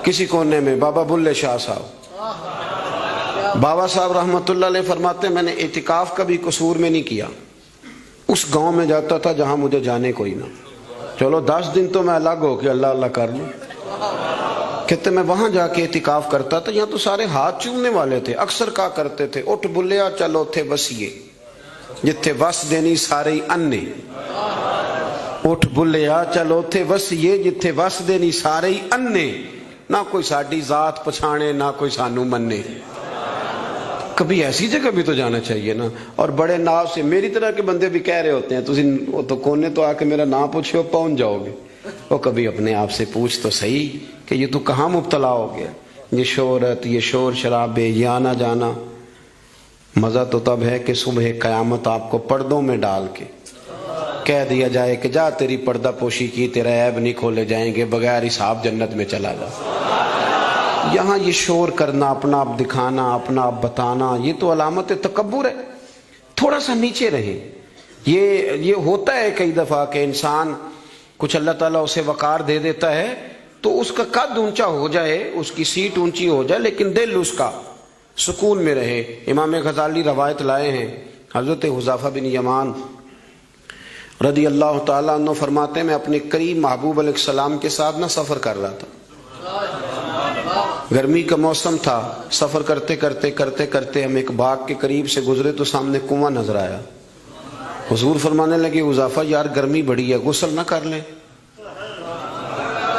کسی کونے میں بابا بلے شاہ صاحب، بابا صاحب رحمۃ اللہ علیہ فرماتے ہیں میں نے اعتکاف کبھی قصور میں نہیں کیا، اس گاؤں میں جاتا تھا جہاں مجھے جانے کوئی نہ، چلو 10 دن تو میں الگ ہو کے اللہ اللہ کر لوں، کہتے میں وہاں جا کے اعتکاف کرتا تھا، یہاں تو سارے ہاتھ چومنے والے تھے، اکثر کہا کرتے تھے اٹھ بلیا چلو تھے وسیے جتھے وس دینی سارے ہی انے، اٹھ بلیا چلو تھے وسیے جتھے وس دینی سارے ہی انے، نہ کوئی ساڈی ذات پچھانے نہ کوئی سانو منے۔ کبھی ایسی جگہ بھی تو جانا چاہیے نا۔ اور بڑے ناز سے میری طرح کے بندے بھی کہہ رہے ہوتے ہیں تسی وہ تو کونے تو آ کے میرا نام پوچھو پہنچ جاؤ گے، وہ کبھی اپنے آپ سے پوچھ تو صحیح کہ یہ تو کہاں مبتلا ہو گیا، یہ شہرت، یہ شور شرابے، یہ آنا جانا۔ مزہ تو تب ہے کہ صبح قیامت آپ کو پردوں میں ڈال کے کہہ دیا جائے کہ جا تیری پردہ پوشی کی، تیرا عیب نہیں کھولے جائیں گے، بغیر حساب جنت میں چلا جا۔ یہاں یہ شور کرنا، اپنا آپ دکھانا، اپنا آپ بتانا، یہ تو علامت تکبر ہے۔ تھوڑا سا نیچے رہیں۔ یہ ہوتا ہے کئی دفعہ کہ انسان کچھ اللہ تعالیٰ اسے وقار دے دیتا ہے تو اس کا قد اونچا ہو جائے، اس کی سیٹ اونچی ہو جائے، لیکن دل اس کا سکون میں رہے۔ امام غزالی روایت لائے ہیں، حضرت حذیفہ بن یمان رضی اللہ تعالیٰ عنہ فرماتے ہیں میں اپنے قریب محبوب علیہ السلام کے ساتھ نہ سفر کر رہا تھا، گرمی کا موسم تھا، سفر کرتے کرتے ہم ایک باغ کے قریب سے گزرے تو سامنے کنواں نظر آیا۔ حضور فرمانے لگے حذیفہ یار گرمی بڑی ہے، غسل نہ کر لیں؟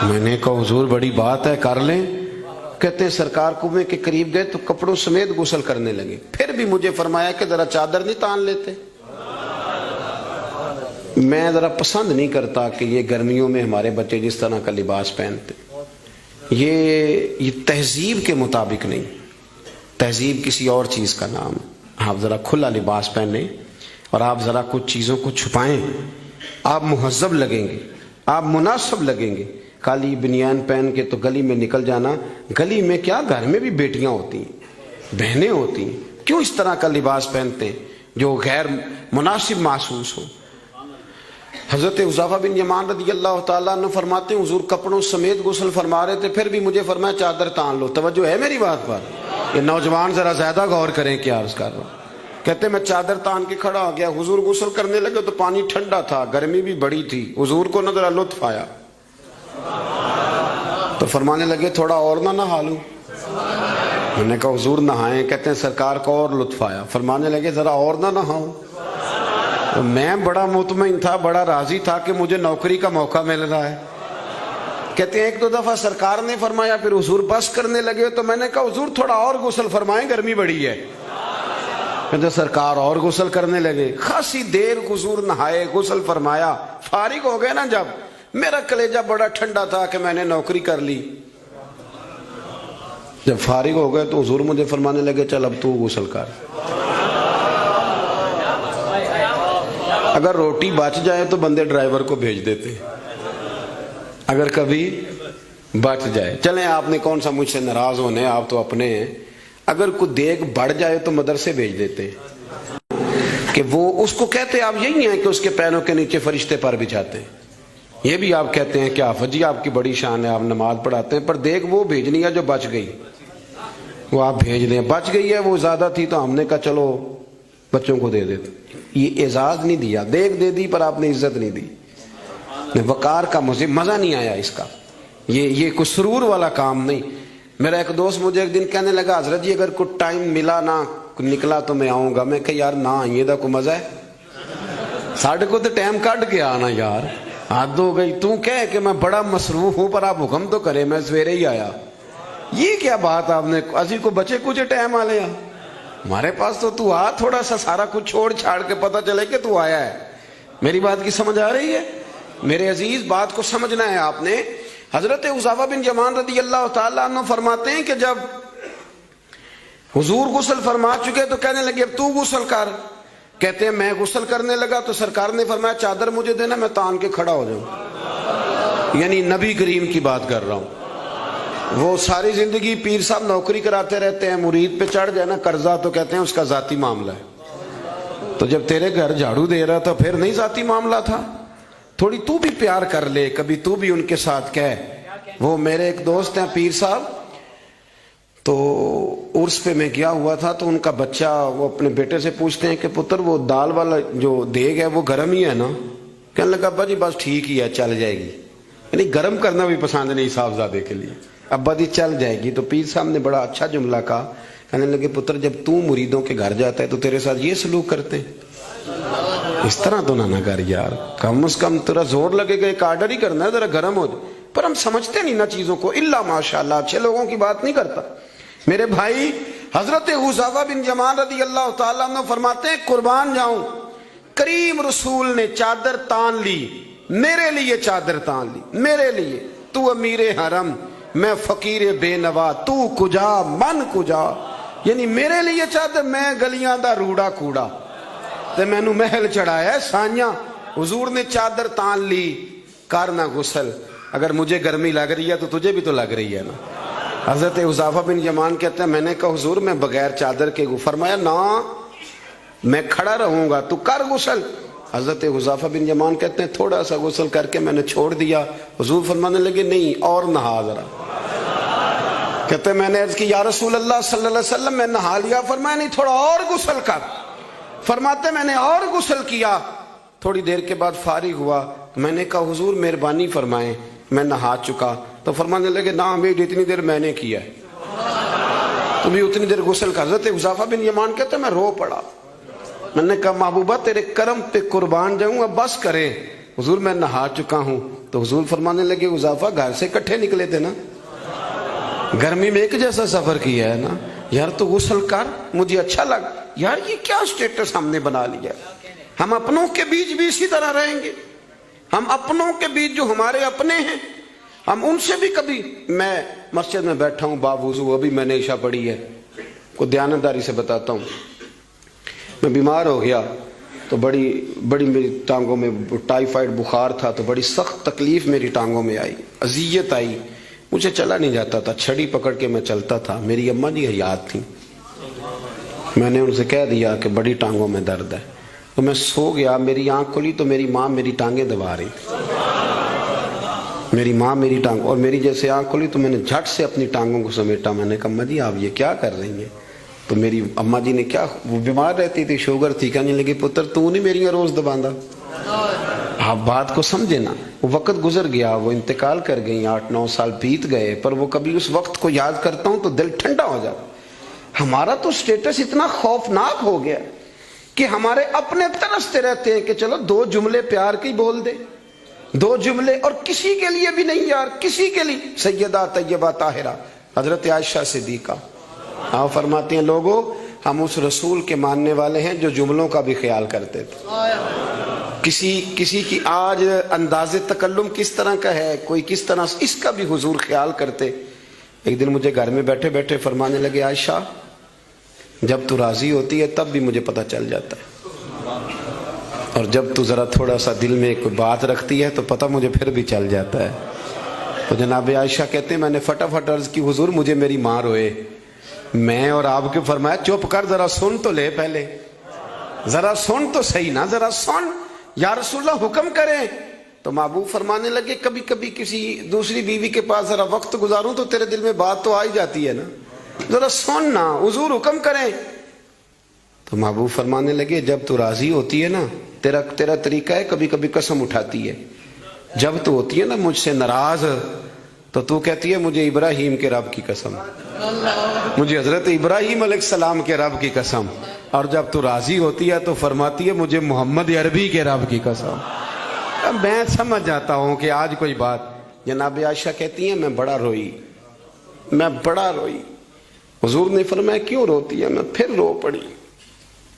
میں نے کہا حضور بڑی بات ہے، کر لیں۔ کہتے ہیں سرکار کنویں کے قریب گئے تو کپڑوں سمیت غسل کرنے لگے، پھر بھی مجھے فرمایا کہ ذرا چادر نہیں تان لیتے؟ میں ذرا پسند نہیں کرتا کہ یہ گرمیوں میں ہمارے بچے جس طرح کا لباس پہنتے، یہ تہذیب کے مطابق نہیں، تہذیب کسی اور چیز کا نام ہے۔ آپ ذرا کھلا لباس پہنیں اور آپ ذرا کچھ چیزوں کو چھپائیں، آپ مہذب لگیں گے، آپ مناسب لگیں گے۔ کالی بنیان پہن کے تو گلی میں نکل جانا، گلی میں کیا گھر میں بھی بیٹیاں ہوتی ہیں، بہنیں ہوتی ہیں، کیوں اس طرح کا لباس پہنتے ہیں جو غیر مناسب محسوس ہو؟ حضرت حذیفہ بن یمان رضی اللہ تعالیٰ عنہ فرماتے ہیں حضور کپڑوں سمیت غسل فرما رہے تھے، پھر بھی مجھے فرمایا چادر تان لو۔ توجہ ہے میری بات پر؟ یہ نوجوان ذرا زیادہ غور کریں کیا عرض کر رہا ہوں۔ کہتے ہیں میں چادر تان کے کھڑا ہو گیا، حضور غسل کرنے لگے تو پانی ٹھنڈا تھا، گرمی بھی بڑی تھی، حضور کو نہ ذرا لطف آیا تو فرمانے لگے تھوڑا اور نہ نہا لوں؟ میں نے کہا حضور نہائیں۔ کہتے ہیں سرکار کو اور لطف آیا، فرمانے لگے ذرا اور نہ نہاؤں؟ میں بڑا مطمئن تھا، بڑا راضی تھا کہ مجھے نوکری کا موقع مل رہا ہے۔ کہتے ہیں ایک دو دفعہ سرکار نے فرمایا، پھر حضور بس کرنے لگے تو میں نے کہا حضور تھوڑا اور غسل فرمائیں، گرمی بڑی ہے۔ کہتے سرکار اور غسل کرنے لگے، خاصی دیر حضور نہائے، غسل فرمایا، فارغ ہو گئے نا جب، میرا کلیجہ بڑا ٹھنڈا تھا کہ میں نے نوکری کر لی۔ جب فارغ ہو گئے تو حضور مجھے فرمانے لگے چل اب تو غسل کر۔ اگر روٹی بچ جائے تو بندے ڈرائیور کو بھیج دیتے، اگر کبھی بچ جائے، چلیں آپ نے کون سا مجھ سے ناراض ہونے، آپ تو اپنے ہیں، اگر کوئی دیگ بڑھ جائے تو مدرسے بھیج دیتے کہ وہ اس کو کہتے آپ یہی ہیں کہ اس کے پیروں کے نیچے فرشتے پر بچھاتے، یہ بھی آپ کہتے ہیں کہ آفت جی آپ کی بڑی شان ہے، آپ نماز پڑھاتے ہیں، پر دیگ وہ بھیجنی ہے جو بچ گئی، وہ آپ بھیج دیں، بچ گئی ہے وہ زیادہ تھی تو ہم نے کہا چلو بچوں کو دے دیتے۔ یہ اعزاز نہیں دیا، دیکھ دے دی پر آپ نے عزت نہیں دی، وقار کا مزہ نہیں آیا اس کا، یہ کوئی سرور والا کام نہیں۔ میرا ایک دوست مجھے ایک دن کہنے لگا حضرت جی اگر کچھ ٹائم ملا نہ نکلا تو میں آؤں گا۔ میں کہ یار نہ آئیے دا کوئی مزہ ہے، ساڑھے کو تو ٹائم کٹ کے آنا یار، حد ہو گئی۔ تو کہے کہ میں بڑا مصروف ہوں پر آپ حکم تو کرے، میں سویرے ہی آیا، یہ کیا بات آپ نے؟ اسی کو بچے کچھ ٹائم آ لیا ہمارے پاس تو آ، تھوڑا سا سارا کچھ چھوڑ چھاڑ کے پتہ چلے کہ تو آیا ہے۔ میری بات کی سمجھ آ رہی ہے میرے عزیز؟ بات کو سمجھنا ہے آپ نے۔ حضرت حذیفہ بن یمان رضی اللہ تعالیٰ عنہ فرماتے ہیں کہ جب حضور غسل فرما چکے تو کہنے لگے اب تو غسل کر۔ کہتے ہیں میں غسل کرنے لگا تو سرکار نے فرمایا چادر مجھے دینا، میں تان کے کھڑا ہو جاؤں، یعنی نبی کریم کی بات کر رہا ہوں۔ وہ ساری زندگی پیر صاحب نوکری کراتے رہتے ہیں، مرید پہ چڑھ جائے نا قرضہ تو کہتے ہیں اس کا ذاتی معاملہ ہے، تو جب تیرے گھر جھاڑو دے رہا تھا پھر نہیں ذاتی معاملہ تھا؟ تھوڑی تو بھی پیار کر لے، کبھی تو بھی ان کے ساتھ کہہ وہ میرے ایک دوست ہیں پیر صاحب، تو عرس پہ میں گیا ہوا تھا، تو ان کا بچہ وہ اپنے بیٹے سے پوچھتے ہیں کہ پتر وہ دال والا جو دیگ ہے وہ گرم ہی ہے نا؟ کہنے لگا ابا جی بس ٹھیک ہی ہے، چل جائے گی۔ یعنی گرم کرنا بھی پسند نہیں صاحبزادے کے لیے، ابا جی چل جائے گی۔ تو پیر صاحب نے بڑا اچھا جملہ کہا، کہنے لگے پتر جب تو مریدوں کے گھر جاتا ہے تو تیرے ساتھ یہ سلوک کرتے ہیں؟ اس طرح تو نہ کر یار، کم از کم تیرا زور لگے گا، ایک آرڈر ہی کرنا ہے ذرا گرم ہو جائے۔ پر ہم سمجھتے نہیں نا چیزوں کو، الا ماشاءاللہ اچھے لوگوں کی بات نہیں کرتا۔ میرے بھائی حضرت حذیفہ بن یمان رضی اللہ تعالیٰ عنہ فرماتے ہیں قربان جاؤں، کریم رسول نے چادر تان لی، میرے لیے چادر تان لی، میرے لیے، تو امیر حرم میں فقیر بے نوا، تو کجا من کجا، یعنی میرے لیے چادر، میں گلیاں دا روڑا کوڑا تے میں نو محل چڑھایا ہے سانیاں۔ حضور نے چادر تان لی، کرنا غسل، اگر مجھے گرمی لگ رہی ہے تو تجھے بھی تو لگ رہی ہے نا۔ حضرت حذیفہ بن یمان کہتے ہیں میں نے کہا حضور میں بغیر چادر کے، فرمایا نا میں کھڑا رہوں گا، تو کر غسل۔ حضرت حذیفہ بن یمان کہتے ہیں تھوڑا سا غسل کر کے میں نے چھوڑ دیا، حضور فرمانے لگے نہیں اور نہا ذرا۔ کہتے ہیں میں نے عرض کی یا رسول اللہ صلی اللہ علیہ وسلم میں نہا لیا، فرمایا نہیں تھوڑا اور غسل کر۔ فرماتے میں نے اور غسل کیا، تھوڑی دیر کے بعد فارغ ہوا، میں نے کہا حضور مہربانی فرمائیں میں نہا چکا۔ تو فرمانے لگے نا امید اتنی دیر میں نے کیا ہے، تو بھی اتنی دیر غسل کر۔ حضرت حذیفہ بن یمان کہتے ہیں میں رو پڑا، میں نے کہا محبوبہ تیرے کرم پہ قربان جاؤں، اب بس کرے حضور میں نہا چکا ہوں۔ تو حضور فرمانے لگے حذیفہ گھر سے کٹھے نکلے تھے نا، گرمی میں ایک جیسا سفر کیا ہے نا یار، تو غسل کر، مجھے اچھا لگا یار، یہ کیا سٹیٹس ہم نے بنا لیا۔ ہم اپنوں کے بیچ بھی اسی طرح رہیں گے، ہم اپنوں کے بیچ جو ہمارے اپنے ہیں ہم ان سے بھی کبھی، میں مسجد میں بیٹھا ہوں باوضو، ابھی میں نے عشاء پڑھی ہے، کو دیانتداری سے بتاتا ہوں، میں بیمار ہو گیا تو بڑی میری ٹانگوں میں ٹائیفائڈ بخار تھا، تو بڑی سخت تکلیف میری ٹانگوں میں آئی، اذیت آئی، مجھے چلا نہیں جاتا تھا، چھڑی پکڑ کے میں چلتا تھا۔ میری اماں جی حیات تھیں، میں نے ان سے کہہ دیا کہ بڑی ٹانگوں میں درد ہے، تو میں سو گیا، میری آنکھ کھلی تو میری ماں میری ٹانگیں دبا رہی، میری ماں میری ٹانگ، اور میری جیسے آنکھ کھلی تو میں نے جھٹ سے اپنی ٹانگوں کو سمیٹا، میں نے کہا اماں جی آپ یہ کیا کر رہی ہیں؟ تو میری اماں جی نے کیا، وہ بیمار رہتی تھی، شوگر تھی، کہنے لگی پتر تو نہیں میری روز دباندہ، آپ بات کو سمجھے نا۔ وہ وقت گزر گیا، وہ انتقال کر گئی، 8-9 سال بیت گئے، پر وہ کبھی اس وقت کو یاد کرتا ہوں تو دل ٹھنڈا ہو جاتا۔ ہمارا تو سٹیٹس اتنا خوفناک ہو گیا کہ ہمارے اپنے ترستے رہتے ہیں کہ چلو 2 جملے پیار کی بول دے، 2 جملے، اور کسی کے لیے بھی نہیں یار، کسی کے لیے۔ سیدہ طیبہ طاہرہ حضرت عائشہ صدیقہ آپ فرماتی ہیں لوگوں ہم اس رسول کے ماننے والے ہیں جو جملوں کا بھی خیال کرتے تھے، کسی کی آج انداز تکلم کس طرح کا ہے، کوئی کس طرح، اس کا بھی حضور خیال کرتے۔ ایک دن مجھے گھر میں بیٹھے بیٹھے فرمانے لگے عائشہ جب تو راضی ہوتی ہے تب بھی مجھے پتہ چل جاتا ہے، اور جب تو ذرا تھوڑا سا دل میں کوئی بات رکھتی ہے تو پتہ مجھے پھر بھی چل جاتا ہے۔ تو جناب عائشہ کہتے ہیں میں نے فٹافٹ عرض کی حضور مجھے میری ماں روئے، میں اور آپ کے فرمایا چپ کر ذرا سن تو لے، پہلے ذرا سن تو صحیح نا، ذرا سن یا رسول اللہ حکم کریں۔ تو محبوب فرمانے لگے کبھی کبھی کسی دوسری بیوی کے پاس ذرا وقت گزاروں تو تیرے دل میں بات تو آ ہی جاتی ہے نا، ذرا سن نا، حضور حکم کریں۔ تو محبوب فرمانے لگے جب تو راضی ہوتی ہے نا، تیرا طریقہ ہے کبھی کبھی قسم اٹھاتی ہے، جب تو ہوتی ہے نا مجھ سے ناراض تو کہتی ہے مجھے ابراہیم کے رب کی قسم، مجھے حضرت ابراہیم علیہ السلام کے رب کی قسم، اور جب تو راضی ہوتی ہے تو فرماتی ہے مجھے محمد عربی کے رب کی قسم۔ میں سمجھ جاتا ہوں کہ آج کوئی بات، جناب عائشہ کہتی ہیں میں بڑا روئی، حضور نے فرمایا کیوں روتی ہے؟ میں پھر رو پڑی۔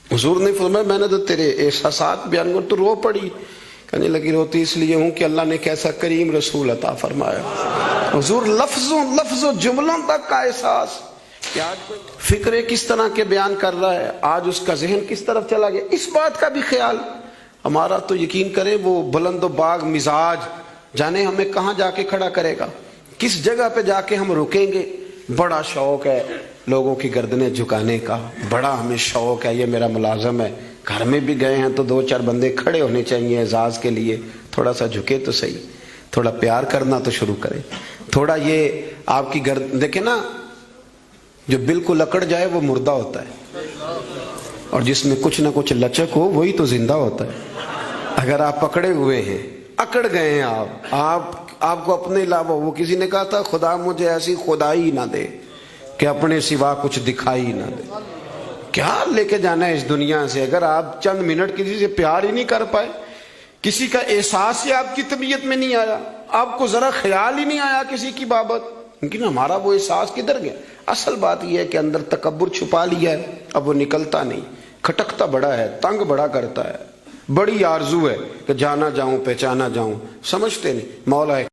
حضور نے فرمایا میں نے تو تیرے احساسات بیان کر تو رو پڑی؟ کہنے لگی روتی اس لیے ہوں کہ اللہ نے کیسا کریم رسول عطا فرمایا۔ حضور لفظوں جملوں تک کا احساس کہ آج فکرے کس طرح کے بیان کر رہا ہے، آج اس کا ذہن کس طرف چلا گیا، اس بات کا بھی خیال ہمارا تو یقین کریں وہ بلند و باغ مزاج جانے ہمیں کہاں جا کے کھڑا کرے گا، کس جگہ پہ جا کے ہم رکیں گے۔ بڑا شوق ہے لوگوں کی گردنیں جھکانے کا، بڑا ہمیں شوق ہے، یہ میرا ملازم ہے، گھر میں بھی گئے ہیں تو 2-4 بندے کھڑے ہونے چاہیے اعزاز کے لیے، تھوڑا سا جھکے تو صحیح، تھوڑا پیار کرنا تو شروع کریں۔ تھوڑا یہ آپ کی دیکھیں نا، جو بالکل اکڑ جائے وہ مردہ ہوتا ہے، اور جس میں کچھ نہ کچھ لچک ہو وہی تو زندہ ہوتا ہے۔ اگر آپ پکڑے ہوئے ہیں، اکڑ گئے ہیں، آپ کو اپنے علاوہ، وہ کسی نے کہا تھا خدا مجھے ایسی خدائی نہ دے کہ اپنے سوا کچھ دکھائی نہ دے۔ کیا لے کے جانا ہے اس دنیا سے اگر آپ چند منٹ کسی سے پیار ہی نہیں کر پائے، کسی کا احساس ہی آپ کی طبیعت میں نہیں آیا، آپ کو ذرا خیال ہی نہیں آیا کسی کی بابت، لیکن ہمارا وہ احساس کدھر گیا؟ اصل بات یہ ہے کہ اندر تکبر چھپا لیا ہے، اب وہ نکلتا نہیں، کھٹکتا بڑا ہے، تنگ بڑا کرتا ہے، بڑی آرزو ہے کہ جانا جاؤں، پہچانا جاؤں، سمجھتے نہیں۔ مولا ہے